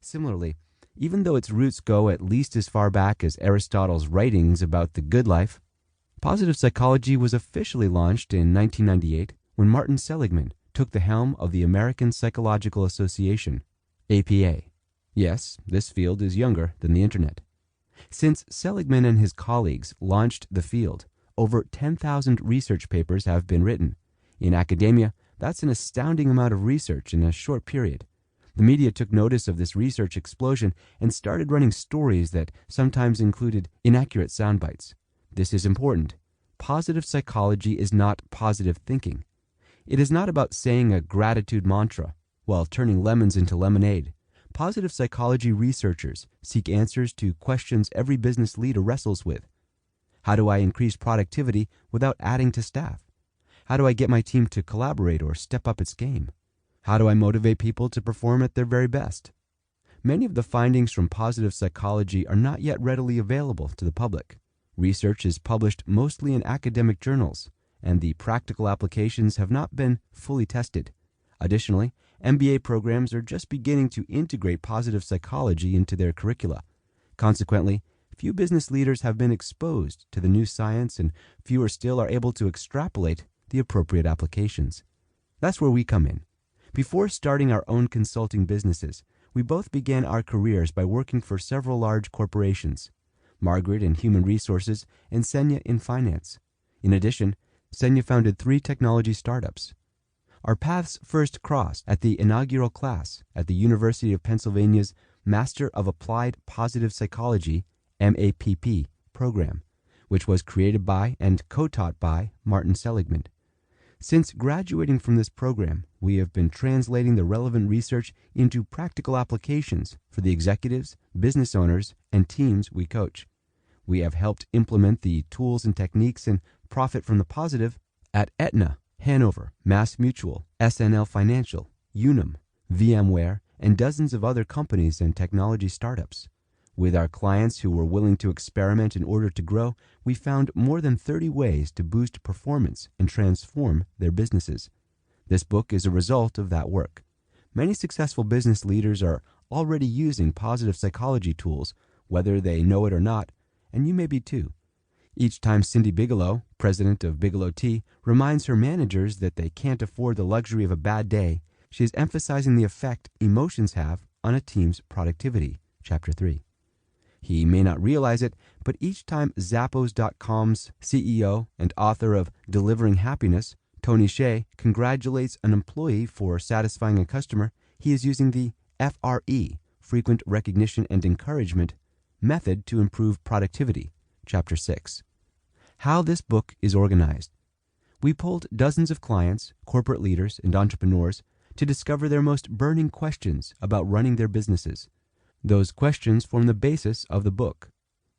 Similarly, even though its roots go at least as far back as Aristotle's writings about the good life, positive psychology was officially launched in 1998 when Martin Seligman took the helm of the American Psychological Association, APA. Yes, this field is younger than the internet. Since Seligman and his colleagues launched the field, over 10,000 research papers have been written. In academia, that's an astounding amount of research in a short period. The media took notice of this research explosion and started running stories that sometimes included inaccurate sound bites. This is important. Positive psychology is not positive thinking. It is not about saying a gratitude mantra while turning lemons into lemonade. Positive psychology researchers seek answers to questions every business leader wrestles with. How do I increase productivity without adding to staff? How do I get my team to collaborate or step up its game? How do I motivate people to perform at their very best? Many of the findings from positive psychology are not yet readily available to the public. Research is published mostly in academic journals, and the practical applications have not been fully tested. Additionally, MBA programs are just beginning to integrate positive psychology into their curricula. Consequently, few business leaders have been exposed to the new science, and fewer still are able to extrapolate the appropriate applications. That's where we come in. Before starting our own consulting businesses, we both began our careers by working for several large corporations, Margaret in human resources and Senya in finance. In addition, Senya founded 3 technology startups. Our paths first crossed at the inaugural class at the University of Pennsylvania's Master of Applied Positive Psychology, MAPP, program, which was created by and co-taught by Martin Seligman. Since graduating from this program, we have been translating the relevant research into practical applications for the executives, business owners, and teams we coach. We have helped implement the tools and techniques and profit from the positive at Aetna, Hanover, Mass Mutual, SNL Financial, Unum, VMware, and dozens of other companies and technology startups. With our clients who were willing to experiment in order to grow, we found more than 30 ways to boost performance and transform their businesses. This book is a result of that work. Many successful business leaders are already using positive psychology tools, whether they know it or not, and you may be too. Each time Cindy Bigelow, president of Bigelow Tea, reminds her managers that they can't afford the luxury of a bad day, she is emphasizing the effect emotions have on a team's productivity. Chapter 3. He may not realize it, but each time Zappos.com's CEO and author of Delivering Happiness, Tony Hsieh, congratulates an employee for satisfying a customer, he is using the FRE, Frequent Recognition and Encouragement, method to improve productivity. Chapter 6. How this book is organized. We polled dozens of clients, corporate leaders, and entrepreneurs to discover their most burning questions about running their businesses. Those questions form the basis of the book.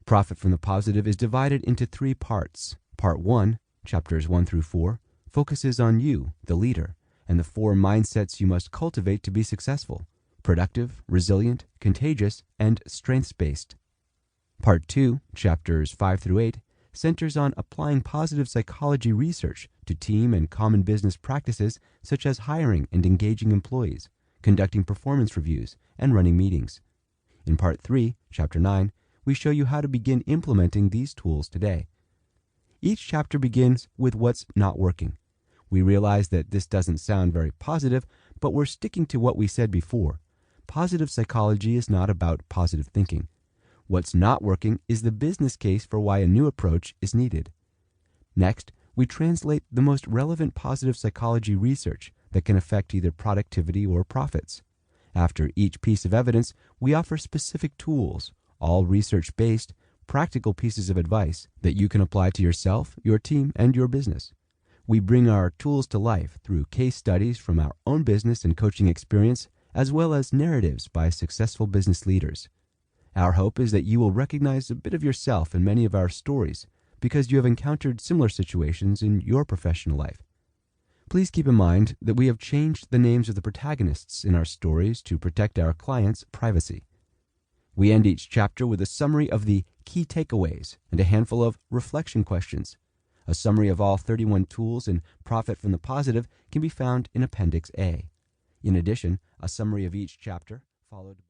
Profit from the Positive is divided into 3 parts. Part 1, chapters 1 through 4, focuses on you, the leader, and the 4 mindsets you must cultivate to be successful: productive, resilient, contagious, and strengths-based. Part 2, chapters 5 through 8, centers on applying positive psychology research to team and common business practices such as hiring and engaging employees, conducting performance reviews, and running meetings. In Part 3, Chapter 9, we show you how to begin implementing these tools today. Each chapter begins with what's not working. We realize that this doesn't sound very positive, but we're sticking to what we said before. Positive psychology is not about positive thinking. What's not working is the business case for why a new approach is needed. Next, we translate the most relevant positive psychology research that can affect either productivity or profits. After each piece of evidence, we offer specific tools, all research-based, practical pieces of advice that you can apply to yourself, your team, and your business. We bring our tools to life through case studies from our own business and coaching experience, as well as narratives by successful business leaders. Our hope is that you will recognize a bit of yourself in many of our stories because you have encountered similar situations in your professional life. Please keep in mind that we have changed the names of the protagonists in our stories to protect our clients' privacy. We end each chapter with a summary of the key takeaways and a handful of reflection questions. A summary of all 31 tools in Profit from the Positive can be found in Appendix A. In addition, a summary of each chapter followed